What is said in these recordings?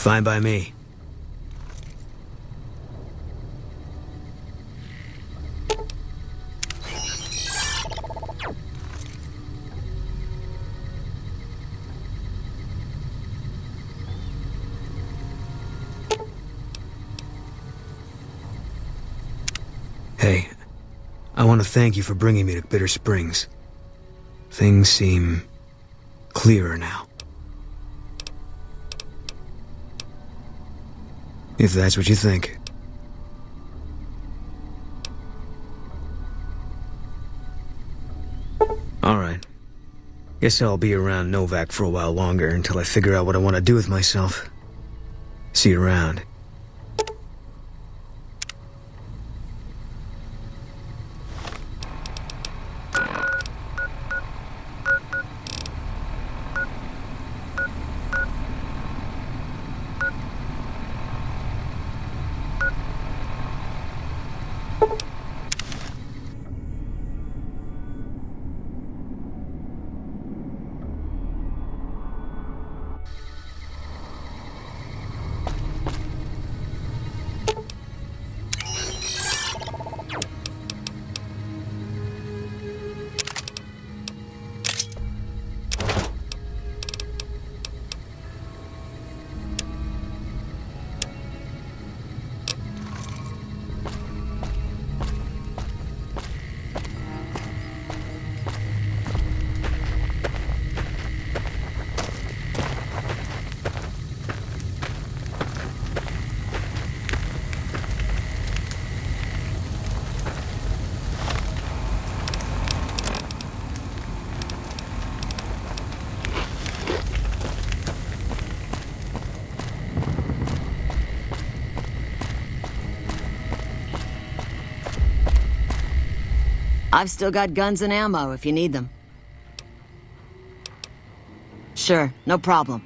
Fine by me. Hey, I want to thank you for bringing me to Bitter Springs. Things seem clearer now. If that's what you think. Alright. Guess I'll be around Novak for a while longer until I figure out what I want to do with myself. See you around. I've still got guns and ammo if you need them. Sure, no problem.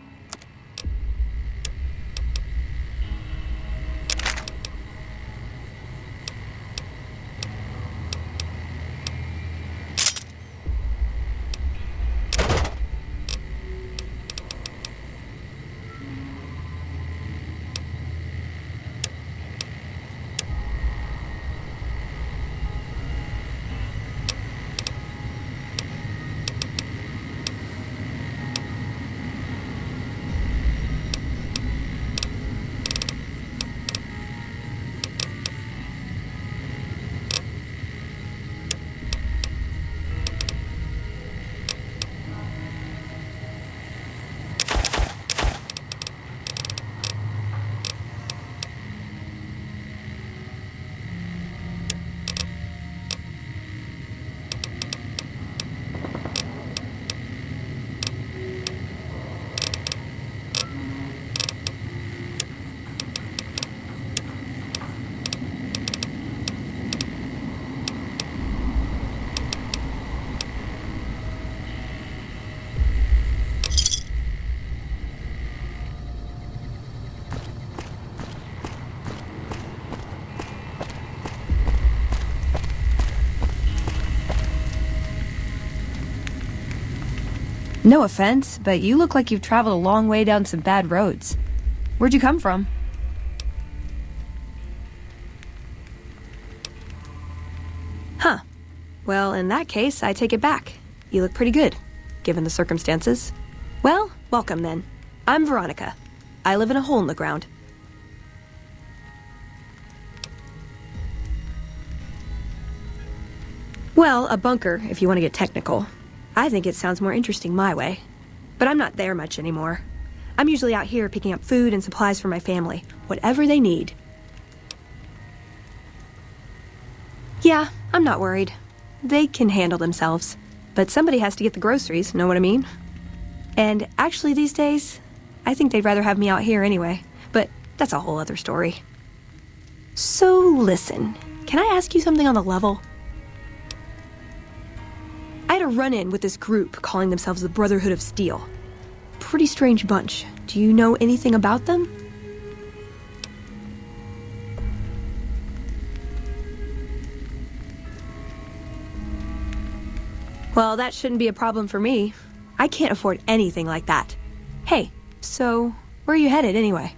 No offense, but you look like you've traveled a long way down some bad roads. Where'd you come from? Huh. Well, in that case, I take it back. You look pretty good, given the circumstances. Well, welcome then. I'm Veronica. I live in a hole in the ground. Well, a bunker, if you want to get technical. I think it sounds more interesting my way. But I'm not there much anymore. I'm usually out here picking up food and supplies for my family, whatever they need. Yeah, I'm not worried. They can handle themselves. But somebody has to get the groceries, know what I mean? And actually these days, I think they'd rather have me out here anyway. But that's a whole other story. So listen, can I ask you something on the level? I had a run-in with this group calling themselves the Brotherhood of Steel. Pretty strange bunch. Do you know anything about them? Well, that shouldn't be a problem for me. I can't afford anything like that. Hey, so where are you headed anyway?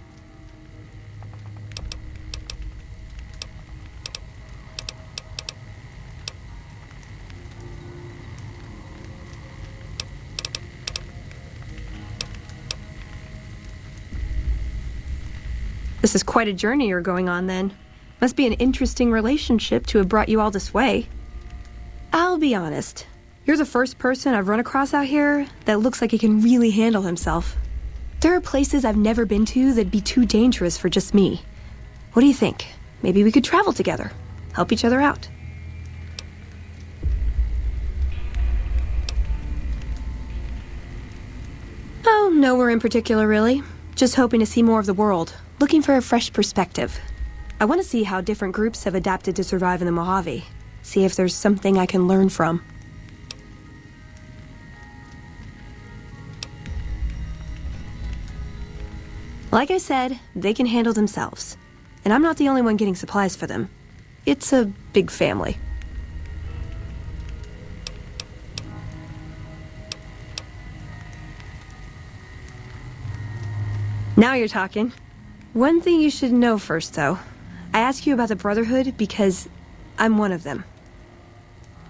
This is quite a journey you're going on, then. Must be an interesting relationship to have brought you all this way. I'll be honest. You're the first person I've run across out here that looks like he can really handle himself. There are places I've never been to that'd be too dangerous for just me. What do you think? Maybe we could travel together, help each other out. Oh, nowhere in particular, really. Just hoping to see more of the world, looking for a fresh perspective. I want to see how different groups have adapted to survive in the Mojave. See if there's something I can learn from. Like I said, they can handle themselves. And I'm not the only one getting supplies for them. It's a big family. Now you're talking. One thing you should know first, though. I ask you about the Brotherhood because I'm one of them.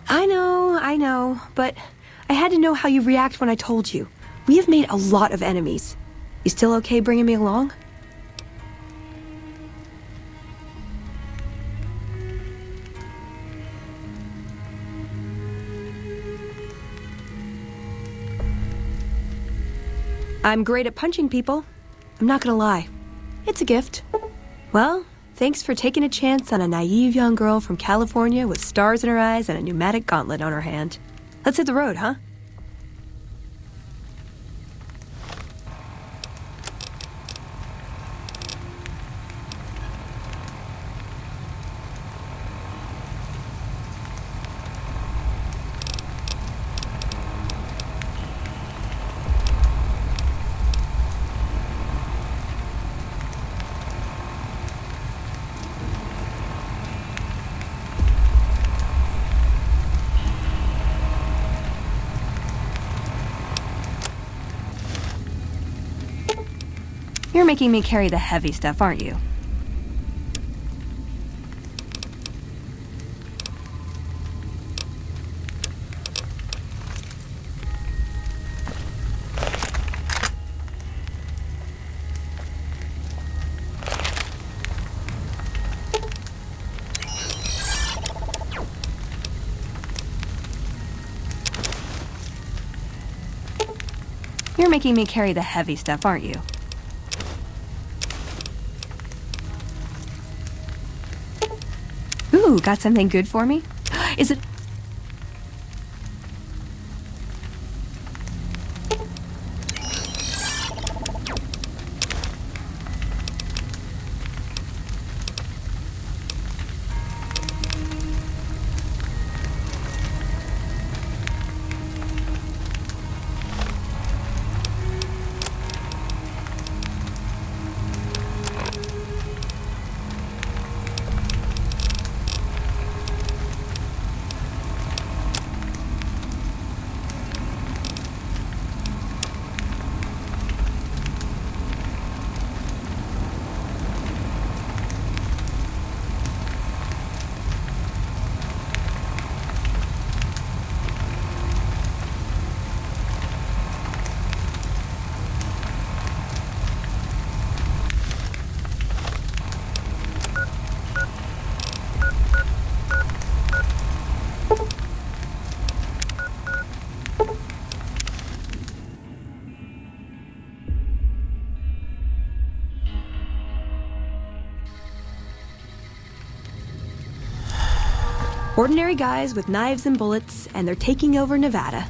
I know, but I had to know how you react when I told you. We have made a lot of enemies. You still okay bringing me along? I'm great at punching people. I'm not gonna lie. It's a gift. Well, thanks for taking a chance on a naive young girl from California with stars in her eyes and a pneumatic gauntlet on her hand. Let's hit the road, huh? You're making me carry the heavy stuff, aren't you? You're making me carry the heavy stuff, aren't you? Ooh, got something good for me? Is it... Ordinary guys with knives and bullets, and they're taking over Nevada.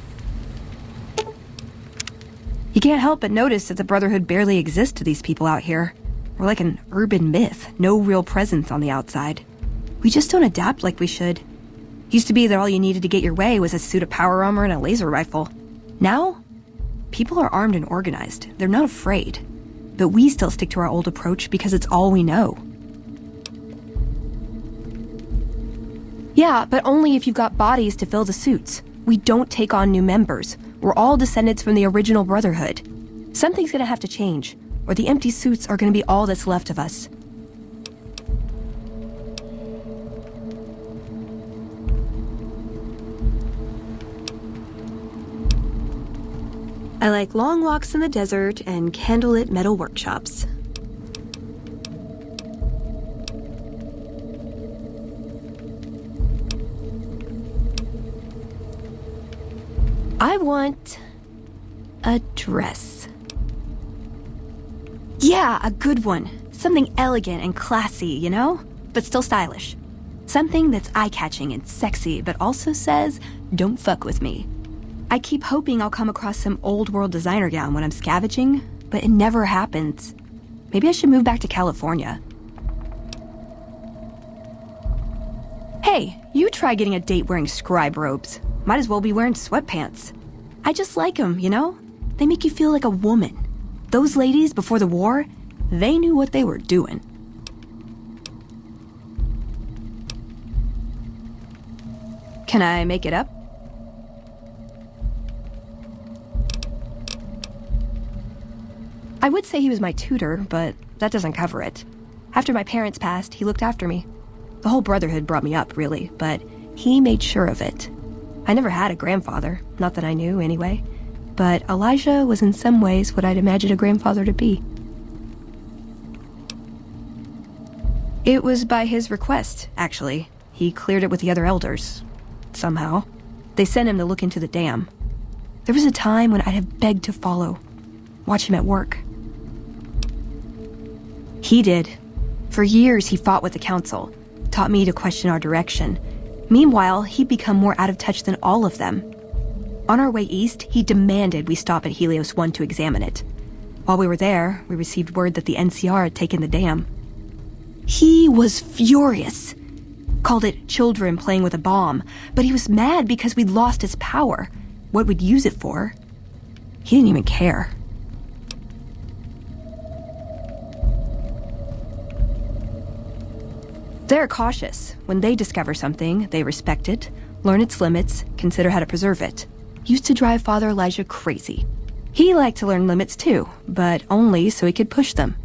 You can't help but notice that the Brotherhood barely exists to these people out here. We're like an urban myth, no real presence on the outside. We just don't adapt like we should. Used to be that all you needed to get your way was a suit of power armor and a laser rifle. Now, people are armed and organized. They're not afraid. But we still stick to our old approach because it's all we know. Yeah, but only if you've got bodies to fill the suits. We don't take on new members. We're all descendants from the original Brotherhood. Something's gonna have to change, or the empty suits are gonna be all that's left of us. I like long walks in the desert and candlelit metal workshops. I want a dress. Yeah, a good one. Something elegant and classy, you know? But still stylish. Something that's eye-catching and sexy, but also says, don't fuck with me. I keep hoping I'll come across some old-world designer gown when I'm scavenging, but it never happens. Maybe I should move back to California. Hey, you try getting a date wearing scribe robes. Might as well be wearing sweatpants. I just like them, you know? They make you feel like a woman. Those ladies, before the war, they knew what they were doing. Can I make it up? I would say he was my tutor, but that doesn't cover it. After my parents passed, he looked after me. The whole Brotherhood brought me up, really, but he made sure of it. I never had a grandfather, not that I knew anyway, but Elijah was in some ways what I'd imagined a grandfather to be. It was by his request, actually. He cleared it with the other elders. Somehow. They sent him to look into the dam. There was a time when I'd have begged to follow, watch him at work. He did. For years, he fought with the council, taught me to question our direction. Meanwhile, he'd become more out of touch than all of them. On our way east, he demanded we stop at Helios 1 to examine it. While we were there, we received word that the NCR had taken the dam. He was furious. Called it children playing with a bomb, but he was mad because we'd lost its power. What we'd use it for. He didn't even care. They're cautious. When they discover something, they respect it, learn its limits, consider how to preserve it. Used to drive Father Elijah crazy. He liked to learn limits too, but only so he could push them.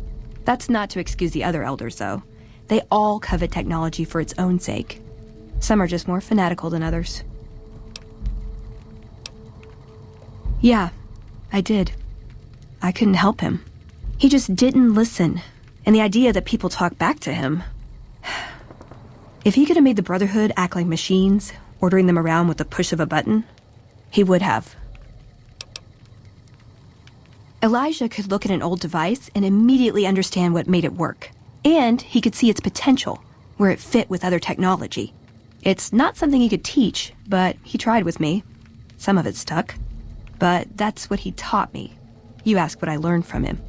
That's not to excuse the other elders, though. They all covet technology for its own sake. Some are just more fanatical than others. Yeah, I did. I couldn't help him. He just didn't listen, and the idea that people talk back to him... If he could have made the Brotherhood act like machines, ordering them around with the push of a button, he would have. Elijah could look at an old device and immediately understand what made it work. And he could see its potential, where it fit with other technology. It's not something he could teach, but he tried with me. Some of it stuck. But that's what he taught me. You ask what I learned from him.